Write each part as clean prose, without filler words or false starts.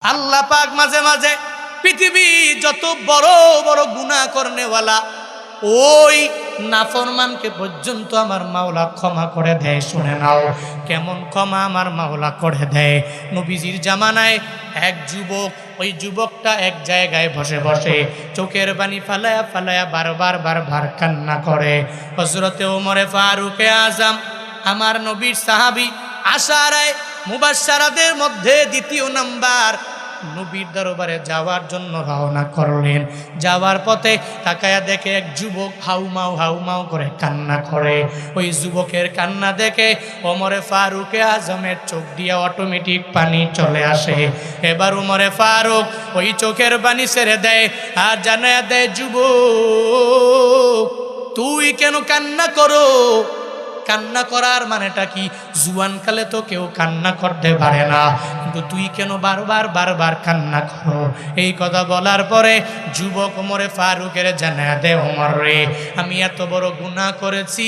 আল্লাহ পাক মাঝে মাঝে পৃথিবী যত বড় বড় গুনাহ করনেওয়ালা ওই নাফরমানকে পর্যন্ত আমার মাওলা ক্ষমা করে দেয়। শুনে নাও কেমন ক্ষমা আমার মাওলা করে দেয়। নবীজির জামানায় এক যুবক, ওই যুবকটা এক জায়গায় বসে বসে চোখের পানি ফালায়া ফালায়া বারবার কান্না করে। হযরতে ওমরে ফারুকে আজম আমার নবীর সাহাবী, আশারায়ে মুবাশশারাদের মধ্যে দ্বিতীয় নাম্বার, নবীর দরবারে যাওয়ার জন্য রওনা করলেন। যাওয়ার পথে তাকায়া দেখে এক যুবক হাউমাউ করে কান্না করে। ওই যুবকের কান্না দেখে ওমরে ফারুকে আজমের চোখ দিয়ে অটোমেটিক পানি চলে আসে। এবার ওমরে ফারুক ওই চোখের পানি ছেড়ে দেয় আর জানায়া দেয়, যুবক তুই কেন কান্না করো? কান্না করার মানেটা কি? জুয়ানকালে তো কেউ কান্না করতে পারে না, কিন্তু তুই কেন বারবার কান্না করো? এই কথা বলার পরে যুবক ওমরে ফারুকের জানায়া দে, ওমর রে, আমি এত বড় গুনাহ করেছি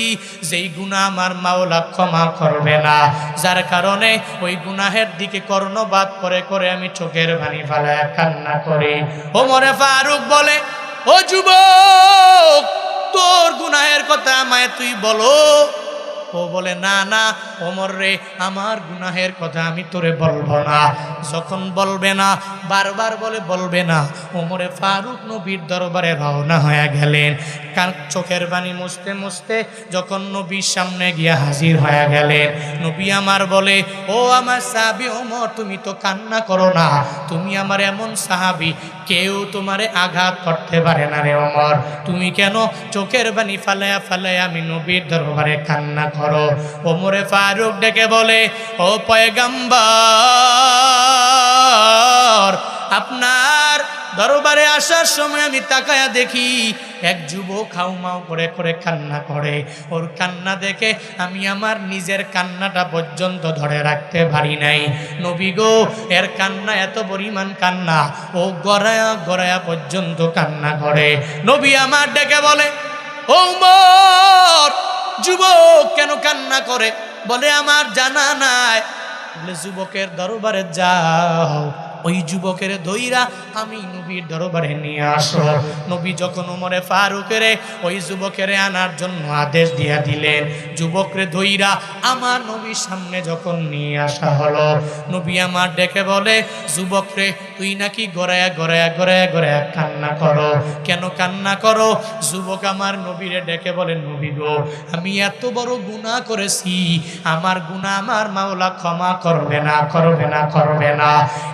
যেই গুনাহ আমার মাওলা ক্ষমা করবে না, যার কারণে ওই গুনাহের দিকে কর্ণপাত করে আমি চোখের পানি ফেলায় কান্না করি। ওমরে ফারুক বলে, ও যুবক, তোর গুনাহের কথা আমায় তুই বলো। ও বলে, না ওমর রে, আমার গুনাহের কথা আমি তোরে বলবো না। যখন বলবে না, বারবার বলবে না, ওমরে ফারুক নবীর দরবারে রওনা হয়ে গেলেন। চোখের পানি মুছতে মুছতে যখন নবীর সামনে গিয়া হাজির হয়ে গেলেন, নবী আমার বলে, ও আমার সাহাবী ওমর, তুমি তো কান্না করো না, তুমি আমার এমন সাহাবী, কেউ তোমারে আঘাত করতে পারে না রে ওমর, তুমি কেন চোখের পানি ফালায়া আমি নবীর দরবারে কান্না করো? ওমরে ফারুক ডেকে বলে, ও পয়গম্বর, আপনার দরবারে আসার সময় আমি তাকায়া দেখি এক যুবক হাউমাউ করে কান্না করে। ওর কান্না দেখে আমি আমার নিজের কান্নাটা পর্যন্ত ধরে রাখতে পারি নাই। নবী গো, এর কান্না এত পরিমাণ কান্না, ও গড়ায়া পর্যন্ত কান্না করে। নবী আমার ডেকে বলে, ও ওমর, যুবক কেন কান্না করে? বলে, আমার জানা নাই। বলে, যুবকের দরবারে যাও, ওই যুবকের ধইরা আমি নবীর দরবারে নিয়ে আসো। নবী যখন ওমরে ফারুকের ওই যুবকের আনার জন্য আদেশ দিয়া দিলেন, যুবকরে ধইরা আমার নবীর সামনে যখন নিয়ে আসা হলো, নবী আমার ডেকে বলে, যুবকরে, তুই নাকি গড়ায়া কান্না করো, কেন কান্না করো? যুবক আমার নবীরে ডেকে বলে, নবী গো, আমি এত বড় গুনাহ করেছি, আমার গুনাহ আমার মাওলা ক্ষমা করবে না।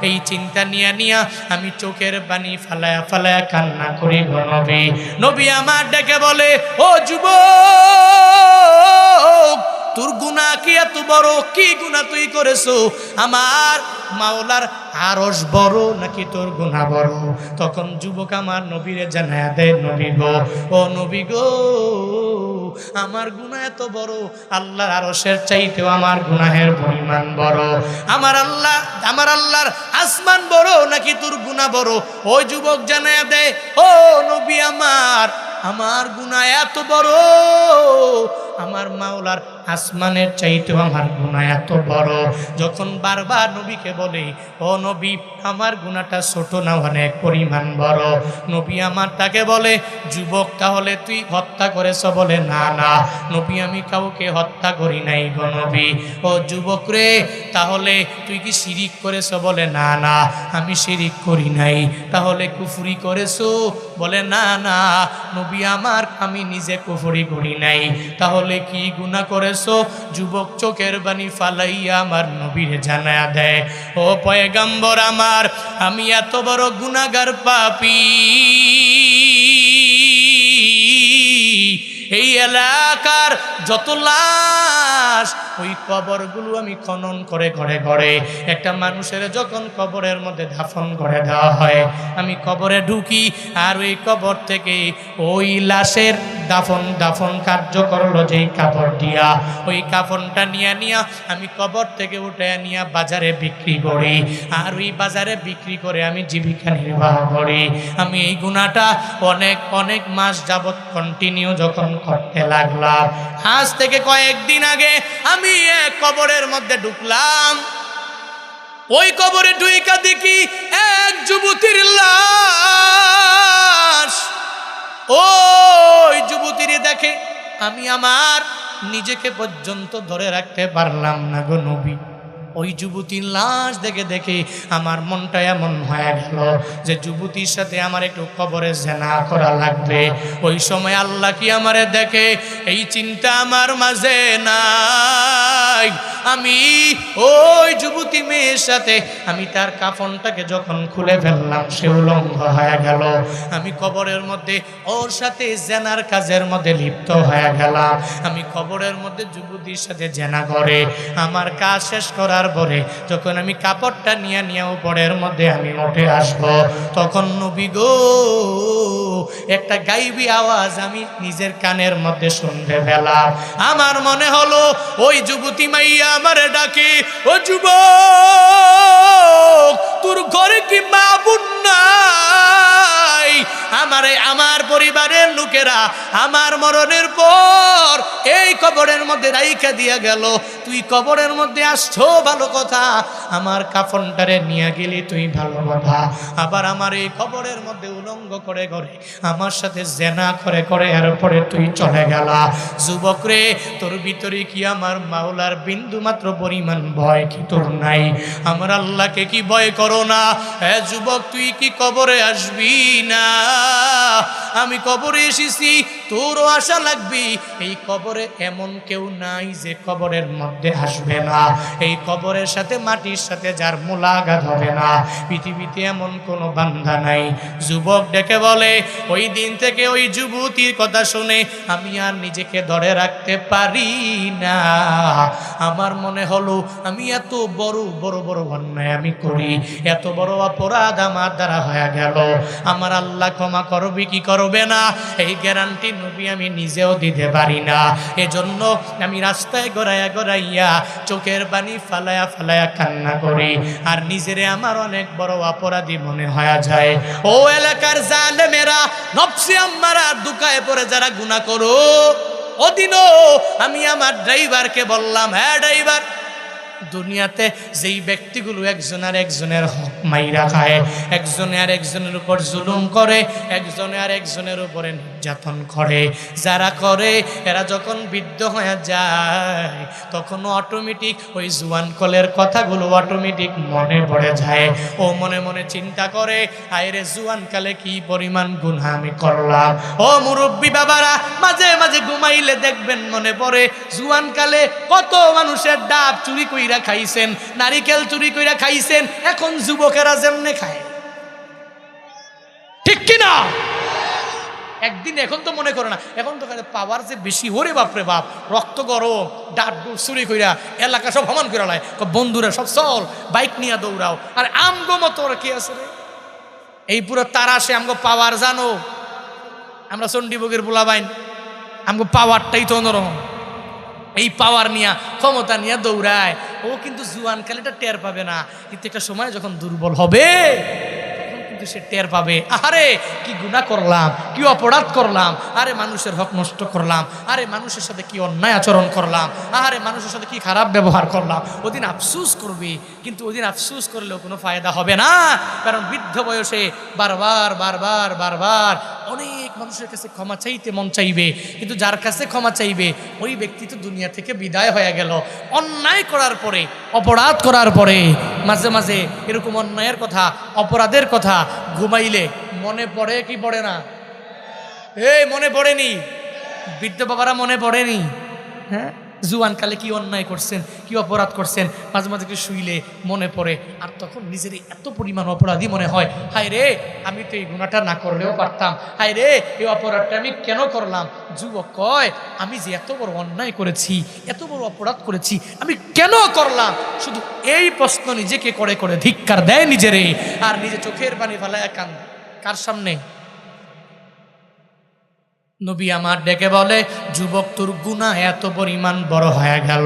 এই চিন্তা নিয়া আমি চোখের পানি ফালায়া কান্না করি গো নবী। নবী আমার ডেকে বলে, ও যুবক, তোর গুনাহ কি এত বড়? কি গুনাহ তুই করেছো? আমার মাওলার আরশ বড় নাকি তোর গুনাহ বড়? তখন যুবক আমার নবীরে জানায়া দেয়, নবী গো, ও নবী গো, আমার গুনাহ এত বড়, আল্লাহর আরশের চাইতেও আমার গুনাহের পরিমাণ বড়। আমার আল্লাহর আসমান বড় নাকি তোর গুনাহ বড়? ওই যুবক জানায়া দেয়, ও নবী আমার গুনাহ এত বড়, আমার মাওলার আসমানের চাইতেও আমার গুনাহ এত বড়। যখন বারবার নবীকে বলে, ও নবী, আমার গুনাহটা ছোট না, অনেক পরিমাণ বড়। নবী আমার তাকে বলে, যুবক, তাহলে তুই হত্যা করেছ? বলে, না নবী, আমি কাউকে হত্যা করি নাই গো নবী। ও যুবক রে, তাহলে তুই কি শিরিক করেছ? বলে, না আমি শিরিক করি নাই। তাহলে কুফরি করেছো? বলে, না নবী আমার, আমি নিজে কুফরি করি নাই। তাহলে কি গুনাহ করেছো? যুবক চোখের পানি ফালাইয়া আমার নবীর জানায়া দেয়, ও পয়গম্বর আমার, আমি এত বড় গুনাহগার পাপী, এই এলাকার যত লাশ, ওই কবরগুলো আমি খনন করে ঘরে একটা মানুষের যখন কবরের মধ্যে দাফন করে দেওয়া হয়, আমি কবরে ঢুকি আর ওই কবর থেকে ওই লাশের দাফন কার্য করলো যেই কাপড় দিয়া, ওই কাফনটা নিয়া আমি কবর থেকে উঠে নিয়ে বাজারে বিক্রি করি, আর ওই বাজারে বিক্রি করে আমি জীবিকা নির্বাহ করি। আমি এই গুনাহটা অনেক মাস যাবত কন্টিনিউ যখন করতে লাগলাম, আজ থেকে কয়েকদিন আগে আমি এক কবরের মধ্যে ঢুকলাম, ওই কবরে ঢুইকা দেখি এক যুবতীর লাশ। ওই যুবতীর দেখে আমি আমার নিজেকে পর্যন্ত ধরে রাখতে পারলাম না গো নবী। ওই যুবতীর লাশ দেখে দেখে আমার মনটা এমন হয়ে গেল যে যুবতীর সাথে আমার একটু কবরে জেনা করা লাগবে। ওই সময় আল্লাহ কি আমারে দেখে, এই চিন্তা আমার মাঝে নাই। আমি ওই যুবতী মেয়ের সাথে আমি তার কাফনটাকে যখন খুলে ফেললাম, সে উলঙ্গ হয়ে গেল। আমি কবরের মধ্যে ওর সাথে জেনার কাজের মধ্যে লিপ্ত হয়ে গেলাম। আমি কবরের মধ্যে যুবতীর সাথে জেনা করে আমার কাজ শেষ করার পরে যখন আমি কাপড়টা নিয়ে উপরের মধ্যে আমি উঠে আসব, তখন নবী গো একটা গাইবি আওয়াজ আমি নিজের কানের মধ্যে শুনতে পেলাম। আমার মনে হলো ওই যুবতী মাইয়া আমারে ডাকে, ও যুবক তোর ঘরে কি মা বোন নাই? আমার পরিবারের লোকেরা আমার মরণের পর এই কবরের মধ্যে রাইখা দিয়া গেল, তুই কবরের মধ্যে আসছো ভালো কথা, আমার কাফনটারে নিয়ে গেলি তুই ভালো কথা, আবার আমার এই কবরের মধ্যে উলঙ্গ করে করে আমার সাথে জেনা করে করে এরপরে তুই চলে গেলা। যুবক রে, তোর ভিতরে কি আমার মাওলার বিন্দু মাত্র পরিমাণ ভয় কি তোর নাই? আমার আল্লাহকে কি ভয় করো না? হ্যাঁ যুবক, তুই কি কবরে আসবি না? আমি কবরে এসেছি, তোরও আশা লাগবে। এই কবরে এমন কেউ নাই যে কবরের মধ্যে আসবে না। এই কবরের সাথে মাটির সাথে যার মোলাকাত হবে না, পৃথিবীতে এমন কোনো বান্দা নাই। যুবক ডেকে বলে, ওই দিন থেকে ওই যুবতীর কথা শুনে আমি আর নিজেকে ধরে রাখতে পারি না। আমার মনে হলো আমি এত বড় বড় বড় অন্যায় আমি করি, এত বড় অপরাধ আমার দ্বারা হয়ে গেল, আমার আল্লাহ ক্ষমা করবে কি করবে না এই গ্যারান্টি নবী আমি নিজেও দিতে পারি না। এজন্য আমি রাস্তায় গড়াইয়া গড়াইয়া চোখের পানি ফালায়া ফালায়া কান্না করি, আর নিজেরে আমার অনেক বড় অপরাধী মনে হয়ে যায়। ও এলাকার জালেমেরা, নফসে আম্মারা, দুকায় পড়ে যারা গুনাহ করো, ওদিনও আমি আমার ড্রাইভারকে বললাম, হ্যাঁ ড্রাইভার, দুনিয়াতে যেই ব্যক্তিগুলো একজন আর একজনের হক মাইরা খায়, একজনে আর একজনের উপর জুলুম করে, একজনে আর একজনের উপরে নির্যাতন করে, যারা করে এরা যখন বৃদ্ধ হয়ে যায় তখন অটোমেটিক ওই জুয়ান কলের কথাগুলো অটোমেটিক মনে পড়ে যায়। ও মনে মনে চিন্তা করে, আইরে জুয়ান কালে কি পরিমাণ গুনাহ আমি করলাম। ও মুরব্বী বাবারা, মাঝে মাঝে ঘুমাইলে দেখবেন মনে পড়ে জুয়ান কালে কত মানুষের ডাব চুরি কইরা খাইছেন, নারিকেল চুরি কইরা খাইছেন, এখন যুবকেরা যেমনে খায়, ঠিক কিনা? একদিন এখন তো মনে করে না, এখন তো পাওয়ার যে বেশি, ওরে বাপরে বাপ, রক্ত গরম, ডাব চুরি কইরা এলাকা সব সমান করে লাই, বন্ধুরা সব চল বাইক নিয়ে দৌড়াও। আর আমগো মতো ওরা কি আছে রে, এই পুরো তারাশে আমগো পাওয়ার জানো, আমরা চণ্ডীবগের বুলাবাইন, আমগো পাওয়ারটাই তো অন্যরকম। এই পাওয়ার নিয়ে, ক্ষমতা নিয়ে দৌড়ায় ও, কিন্তু জুয়ান কালেটা টের পাবে না, কিন্তু একটা সময় যখন দুর্বল হবে তখন কিন্তু সে টের পাবে, আরে কি গুনাহ করলাম, কি অপরাধ করলাম, আরে মানুষের হক নষ্ট করলাম, আরে মানুষের সাথে কি অন্যায় আচরণ করলাম, আরে মানুষের সাথে কি খারাপ ব্যবহার করলাম। ওদিন আফসুস করবে, কিন্তু ওদিন আফসুস করলেও কোনো ফায়দা হবে না, কারণ বৃদ্ধ বয়সে বারবার বারবার বারবার অনেক মানুষের কাছে ক্ষমা চাইতে মন চাইবে, কিন্তু যার কাছে ক্ষমা চাইবে ওই ব্যক্তি তো দুনিয়া থেকে বিদায় হয়ে গেল। অন্যায় করার পরে, অপরাধ করার পরে মাঝে মাঝে এরকম অন্যায়ের কথা, অপরাধের কথা ঘুমাইলে মনে পড়ে কি পড়ে না? এই মনে পড়েনি? বৃদ্ধ বাবারা মনে পড়েনি? হ্যাঁ, জুয়ান কালে কি অন্যায় করছেন, কি অপরাধ করছেন, মাঝে মাঝে কি শুইলে মনে পড়ে, আর তখন নিজের এত পরিমাণ অপরাধী মনে হয়, হায় রে আমি তো এই গুনাহটা না করলেও পারতাম, হায় রে এই অপরাধটা আমি কেন করলাম। যুবক কয়, আমি যে এত বড় অন্যায় করেছি, এত বড় অপরাধ করেছি, আমি কেন করলাম? শুধু এই প্রশ্ন নিজেকে করে করে ধিক্কার দেয় নিজেরে, আর নিজে চোখের পানি ফেলায় কান্দে। কার সামনে? নবী আমার ডেকে বলে, যুবক তোর গুনাহ এত পরিমাণ বড় হয়ে গেল,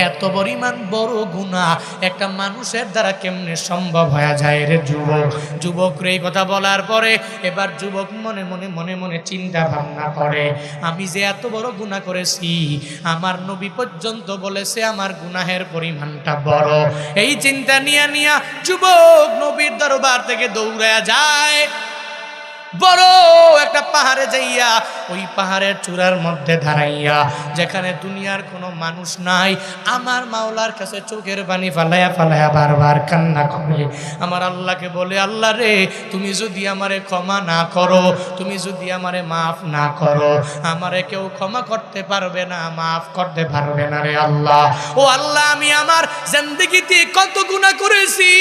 এত পরিমাণ বড় গুনাহ একটা মানুষের দ্বারা কেমনে সম্ভব হয়ে যায় রে যুবক। যুবক রে এই কথা বলার পরে এবার যুবক মনে মনে মনে মনে চিন্তা ভাবনা করে, আমি যে এত বড় গুনাহ করেছি, আমার নবী পর্যন্ত বলেছে আমার গুনাহের পরিমাণটা বড়। এই চিন্তা নিয়া নিয়া যুবক নবীর দরবার থেকে দৌড়ায়া যায়, বড় একটা পাহাড়ে যাইয়া ওই পাহাড়ের চূড়ার মধ্যে দাঁড়াইয়া, যেখানে দুনিয়ার কোনো মানুষ নাই, আমার মাওলার কাছে চোখের পানি ফালাইয়া ফালাইয়া বারবার কান্না করে আমার আল্লাহকে বলে, আল্লাহ রে, তুমি যদি আমারে ক্ষমা না করো, তুমি যদি আমারে মাফ না করো, আমারে কেউ ক্ষমা করতে পারবে না, মাফ করতে পারবে না রে আল্লাহ। ও আল্লাহ, আমি আমার জিন্দেগিতে কত গুনাহ করেছি,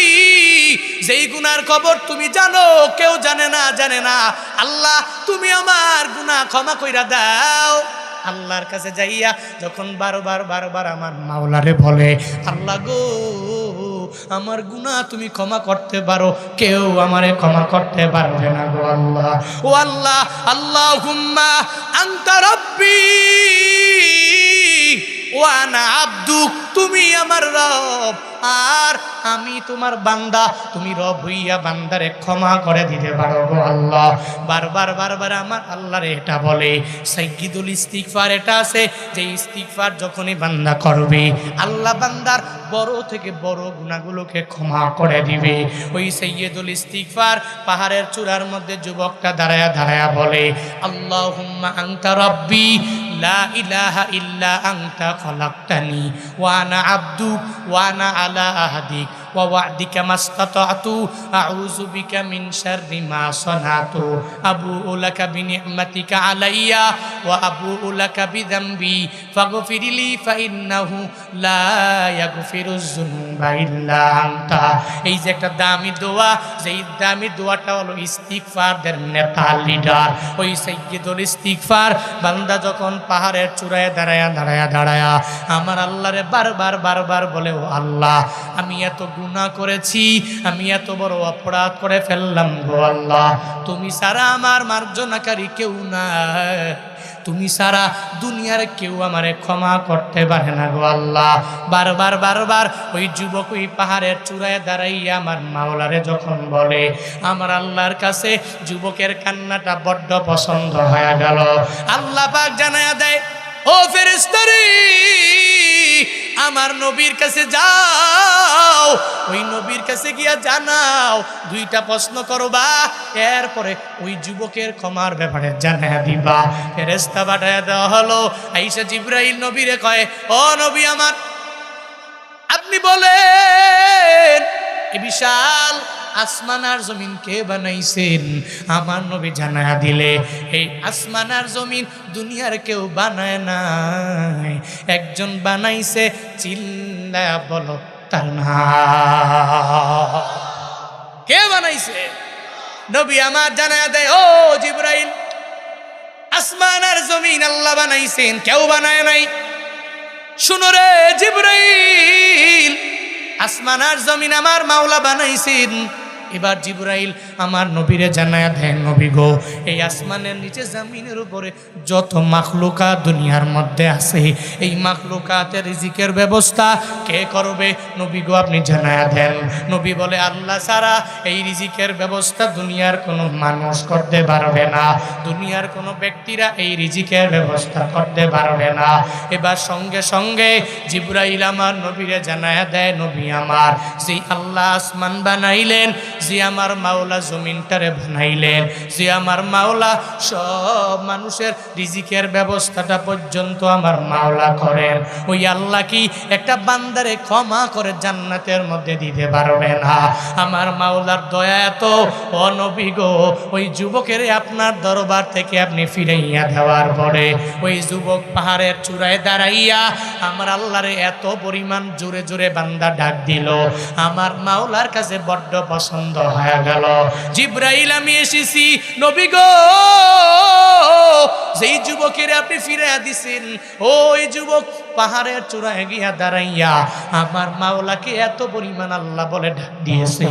যেই গুনার খবর তুমি জানো, কেউ জানে না, জানে না। আল্লাহ, তুমি আমার গুনাহ ক্ষমা কইরা দাও। আল্লাহর কাছে যাইয়া যখন বারবার বারবার আমার মাওলারে বলে, আল্লাহ গো, আমার গুনাহ তুমি ক্ষমা করতে পারো, কেউ আমারে ক্ষমা করতে পারবে না গো আল্লাহ। ও আল্লাহ, আল্লাহুম্মা আনতা রাব্বি ওয়া আনা আবদুক, তুমি আমার রব আর আমি তোমার বান্দা, তুমি রব হইয়া বান্দারে ক্ষমা করে দিতে পারো গো আল্লাহ। বারবার বারবার আমার আল্লাহরে এটা বলে। সাইয়্যিদুল ইস্তিগফার এটা আছে, যে ইস্তিগফার যখনই বান্দা করবে, আল্লাহ বান্দার বড় থেকে বড় গুনাহগুলোকে ক্ষমা করে দিবে। ওই সাইয়্যিদুল ইস্তিগফার পাহাড়ের চূড়ার মধ্যে যুবকটা দাঁড়ায়া দাঁড়ায়া বলে, আল্লাহুম্মা আনতা রাব্বি লা ইলাহা ইল্লা আনতা খালাকতানি ওয়া আনা আবদুক ওয়া আনা আলা আহদিক ওয়া ওয়া'দিকা মাসতাতু আউযু বিকা মিন শাররি মা সানাতু আবুউ লাকা বিনি'মাতিকা আলাইয়া ওয়া আবুউ লাকা বিযামবি ফাগফিরলি ফাইন্নাহু লা ইয়াগফিরুয যুনুবা ইল্লা আনতা। এই যে একটা দামি দোয়া, যেই দামি দোয়াটা হলো ইস্তিগফারদের নেতা, লিডার, ওই সাইয়্যিদুল ইস্তিগফার বান্দা যখন পাহাড়ের চূড়ায় দাঁড়ায়া দাঁড়ায়া দাঁড়ায়া আমার আল্লাহরে বারবার বারবার বলে, ও আল্লাহ, আমি এত গুনাহ করেছি, আমি এত বড় অপরাধ করে ফেললাম গো আল্লাহ, তুমি ছাড়া আমার মার্জনাকারী কেউ নাই, তুমি ছাড়া দুনিয়ার কেউ আমারে ক্ষমা করতে পারে না গো আল্লাহ। বারবার বারবার ওই যুবক ওই পাহাড়ের চূড়ায় দাঁড়াইয়া আমার মাওলারে যখন বলে, আমার আল্লাহর কাছে যুবকের কান্নাটা বড্ড পছন্দ হয়ে গেল। আল্লাহ পাক জানায়া দেয়, ও ফেরেশতারে, আমার নবীর কাছে যাও, ওই নবীর কাছে গিয়া জানাও, দুইটা প্রশ্ন করবা, এরপরে ওই যুবকের ক্ষমার ব্যাপারে জানায়া দিবা। ফেরেশতা পাঠায়া দেওয়া হলো। আইসা জিবরাইল নবীরে কয়, ও নবী আমার, আপনি বলেন এই বিশাল আসমান আর জমিন কে বানাইছেন? আমার নবী জানায়া দিলে, এই আসমান আর জমিন দুনিয়ার কেউ বানায় নাই, একজন বানাইছে, চিল্লায়া বলো তার নাম। কে বানাইছে? নবী আমার জানায়া দেয়, ও জিবরাইল, আসমান আর জমিন আল্লাহ বানাইছেন, কেউ বানায় নাই। শুনো রে জিবরাইল, আসমান আর জমিন আমার মাওলা বানাইছেন। এবার জিবরাইল আমার নবীরে জানায়া দেন, নবী গো, এই আসমানের নিচে জমিনের উপরে যত মাখলুকাত দুনিয়ার মধ্যে আছে, এই মাখলুকাতের রিজিকের ব্যবস্থা কে করবে? নবী গো, আপনি জানায়া দেন। নবী বলে, আল্লাহ ছাড়া এই রিজিকের ব্যবস্থা দুনিয়ার কোনো মানুষ করতে পারবে না, দুনিয়ার কোনো ব্যক্তিরা এই রিজিকের ব্যবস্থা করতে পারবে না। এবার সঙ্গে সঙ্গে জিবরাইল আমার নবীরে জানায়া দেয়, নবী আমার, যে আল্লাহ আসমান বানাইলেন, যে আমার মাওলা জমিনটারে বানাইলেন, যে আমার মাওলা সব মানুষের রিজিকের ব্যবস্থাটা পর্যন্ত আমার মাওলা করেন, ওই আল্লাহ কি একটা বান্দারে ক্ষমা করে জান্নাতের মধ্যে দিতে পারবে না? আমার মাওলার দয়া এত, ও নবী গো, ওই যুবকের আপনার দরবার থেকে আপনি ফিরাইয়া দেওয়ার পরে ওই যুবক পাহাড়ের চূড়ায় দাঁড়াইয়া আমার আল্লাহরে এত পরিমাণ জোরে জোরে বান্দা ডাক দিল, আমার মাওলার কাছে বড্ড পছন্দ হয়ে গেল। জিবরাইল, আমি এসেছি নবী গো, যেই যুবকের আপনি ফিরাইয়া দিছেন, ওই যুবক পাহাড়ের চূড়ায় গিয়া দাঁড়াইয়া আমার মাওলাকে এত পরিমাণ আল্লাহ বলে ডাক দিয়েছে।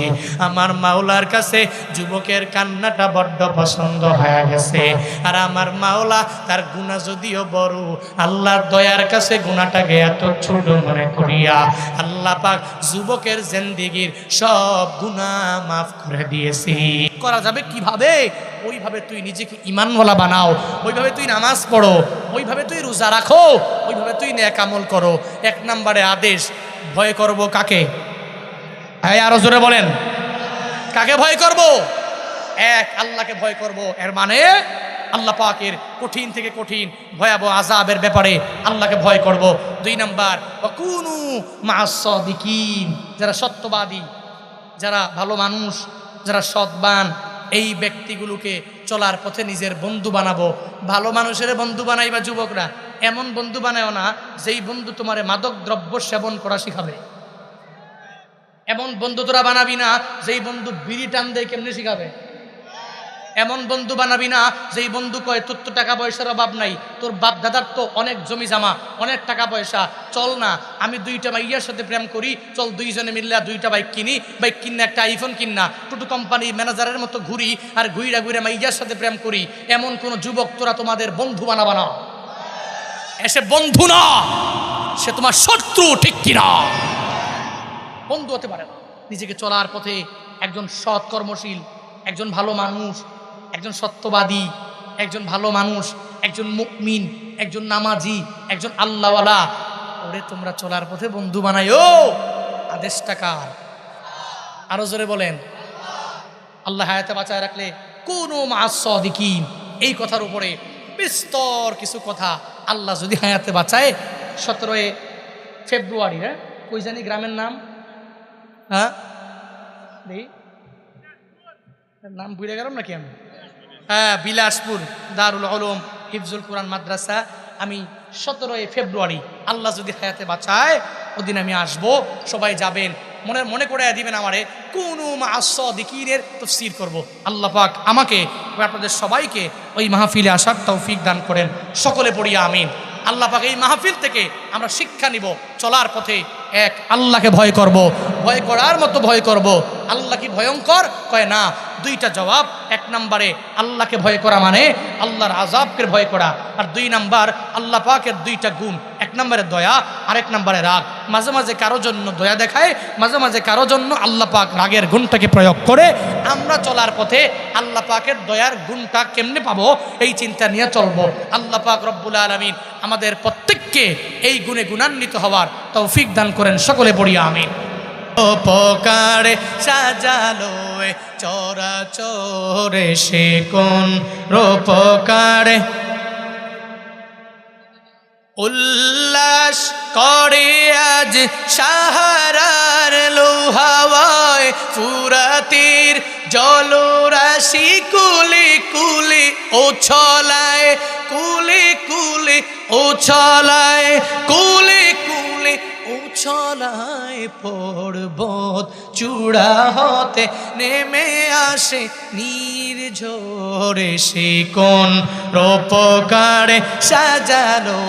আমার মাওলার কাছে যুবকের কান্নাটা বড্ড পছন্দ হয়ে গেছে। আর আমার মাওলা তার গুনাহ যদিও বড়, আল্লাহর দয়ার কাছে গুনাহটাকে এত ছোট মনে করিয়া আল্লাহ পাক যুবকের জিন্দেগীর সব গুনাহ মাফ করে দিয়েছে। করা যাবে কিভাবে? ওইভাবে তুই নিজেকে ঈমানওয়ালা বানাও, ওইভাবে তুই নামাজ পড়ো, ওইভাবে তুই রোজা রাখো, ওইভাবে তুই নেক আমল করো। এক নম্বরে আদেশ, ভয় করব কাকে? হ্যাঁ, আরো জোরে বলেন, কাকে ভয় করব? এক, আল্লাহকে ভয় করব। এর মানে আল্লাহ পাকের কঠিন থেকে কঠিন ভয়াবহ আযাবের ব্যাপারে আল্লাহকে ভয় করব। দুই নাম্বার, ওয়াকুনু মা'আস সাদিকিন, যারা সত্যবাদী, যারা ভালো মানুষ, যারা সৎবান, এই ব্যক্তিগুলোকে চলার পথে নিজের বন্ধু বানাবো। ভালো মানুষের বন্ধু বানাইবা যুবকরা, এমন বন্ধু বানায়ও না যেই বন্ধু তোমারে মাদক দ্রব্য সেবন করা শিখাবে। এমন বন্ধু তোরা বানাবি না যেই বন্ধু বিড়ি টান দেয় কেমনে শিখাবে। এমন বন্ধু বানাবি না যেই বন্ধু কয় তোর তো টাকা পয়সার অভাব নাই, তোর বাপ দাদার তো অনেক জমি জামা, অনেক টাকা পয়সা, চল না আমি দুইটা মাইয়ার সাথে প্রেম করি, চল দুইজনে মিললে দুইটা বাইক কিনি, বাইক কিনে একটা আইফোন কিনা, টুটু কোম্পানি ম্যানেজারের মতো ঘুরি আর ঘুইরা ঘুরে মাইয়ার সাথে প্রেম করি। এমন কোন যুবক তোরা তোমাদের বন্ধু বানাবা না। এসে বন্ধু না, সে তোমার শত্রু, ঠিক কিনা? বন্ধু হতে পারে না। নিজেকে চলার পথে একজন সৎ কর্মশীল, একজন ভালো মানুষ, একজন সত্যবাদী, একজন ভালো মানুষ, একজন মুমিন, একজন নামাজি, একজন আল্লাহওয়ালা, ওরে তোমরা চলার পথে বন্ধু বানাইও। আদেশটা কার? আরো জোরে বলেন। আল্লাহ হায়াতে বাঁচায় রাখলে কুনু মা'আস সাদিকিন, এই কথার উপরে বিস্তর কিছু কথা আল্লাহ যদি হায়াতে বাঁচায়। 17 ফেব্রুয়ারি, হ্যাঁ, কই জানি গ্রামের নাম, হ্যাঁ নাম ভুলে গেলাম নাকি আমি, হ্যাঁ বিলাসপুর দারুল উলুম হিফজুল কোরআন মাদ্রাসা। আমি 17 ফেব্রুয়ারি আল্লাহ যদি হায়াতে বাঁচায় ওদিন আমি আসবো, সবাই যাবেন, মনে করে দিবেন আমারে। কুনু মা'আস সাদিকিনের তাফসীর করব। আল্লাহ পাক আমাকে আপনাদের সবাইকে ওই মাহফিলে আসার তৌফিক দান করেন, সকলে পড়ি আমিন। আল্লাহ পাক এই মাহফিল থেকে আমরা শিক্ষা নিব, চলার পথে এক, আল্লাহকে ভয় করব, ভয় করার মতো ভয় করব। আল্লাহ কি ভয়ঙ্কর? কয় না। দুইটা জবাব, এক নম্বরে আল্লাহকে ভয় করা মানে আল্লাহর আযাবকে ভয় করা, আর দুই নাম্বার আল্লাহ পাকের দুইটা গুণ, এক নম্বরে দয়া, আরেক নম্বরে রাগ। মাঝে মাঝে কারো জন্য দয়া দেখায়, মাঝে মাঝে কারো জন্য আল্লাহ পাক রাগের গুণটাকে প্রয়োগ করে। আমরা চলার পথে আল্লাহ পাকের দয়ার গুণটা কেমনে পাবো এই চিন্তা নিয়ে চলবো। আল্লাহ পাক রব্বুল আলামিন আমাদের প্রত্যেককে এই গুণে গুণান্বিত হওয়ার তৌফিক দান করেন, সকলে পড়ি আমিন। উপকারে সাজালো চরাচরে সে কোন রূপকারে, উল্লাস করে আজ সাহারার লোহাওয়ায়, ফুরাতের জলরাশি কুলে কুলে ও ছলায়, কুলে কুলে ও ছলায়, কুলে কুলে ও ছলায়, পর্বত চূড়া হতে নেমে আসে নির্ঝরে সে কোন রূপকারে সাজালো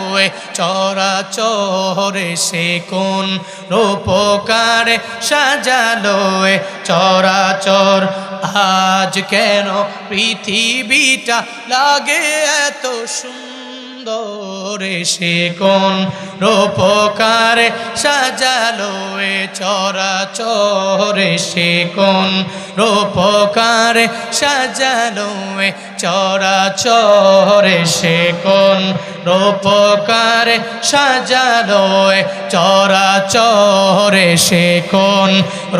চরাচরে সে কোন রূপকারে সাজালো চরাচর। আজ কেন পৃথিবীটা লাগে এত সুন্দর, সে কোন রূপকারে সাজালো চরাচরে সে কোন রূপকারে সাজালো চরাচরে সে কোন রূপকারে সাজালো চরাচরে সে কোন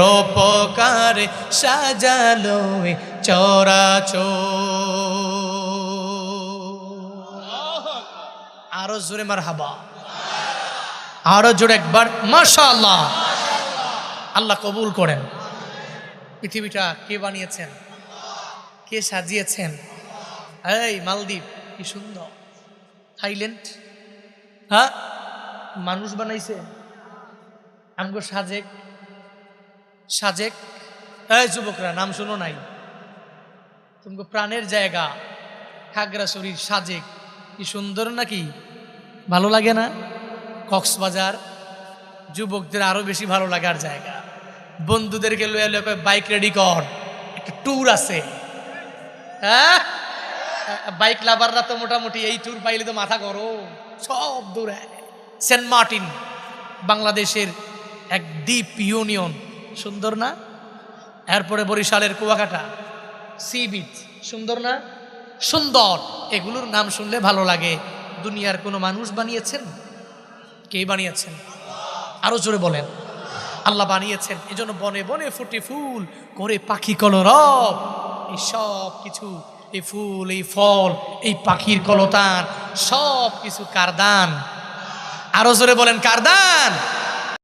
রূপকারে সাজালো চরাচর। আরো জোরে মারহাবা, আরো জোরে একবার মাশাআল্লাহ। আল্লাহ কবুল করেন। পৃথিবীটা কে বানিয়েছেন? কে সাজিয়েছেন? এই মালদ্বীপ কি সুন্দর, থাইল্যান্ড, হ্যাঁ মানুষ বানাইছে। আমগো সাজেক, সাজেক, এই যুবকরা নাম শুনো নাই? তুমি প্রাণের জায়গা খাগড়াছড়ির সাজেক, কি সুন্দর নাকি, ভালো লাগে না? কক্সবাজার যুবকদের আরো বেশি ভালো লাগার জায়গা। বন্ধুদেরকে লয়ে লয়ে বাইক রেডি কর, একটা ট্যুর আছে। হ্যাঁ, বাইক লাভাররা তো মোটামুটি এই ট্যুর পাইলে তো মাথা গরম, সব দূরে। সেন্ট মার্টিন বাংলাদেশের এক দ্বীপ ইউনিয়ন, সুন্দর না? এরপরে বরিশালের কুয়াকাটা সি বিচ, সুন্দর না? সুন্দর। এগুলোর নাম শুনলে ভালো লাগে। দুনিয়ার কোনো মানুষ বানিয়েছেন? কে বানিয়েছেন? আরো জোরে বলেন। আল্লাহ বানিয়েছেন। এজন্য বনে বনে ফুটে ফুল করে পাখি কলরব। এই সব কিছু, এই ফুল, এই ফল, এই পাখির কলতান, সব কিছু কার দান? আরো জোরে বলেন, কার দান?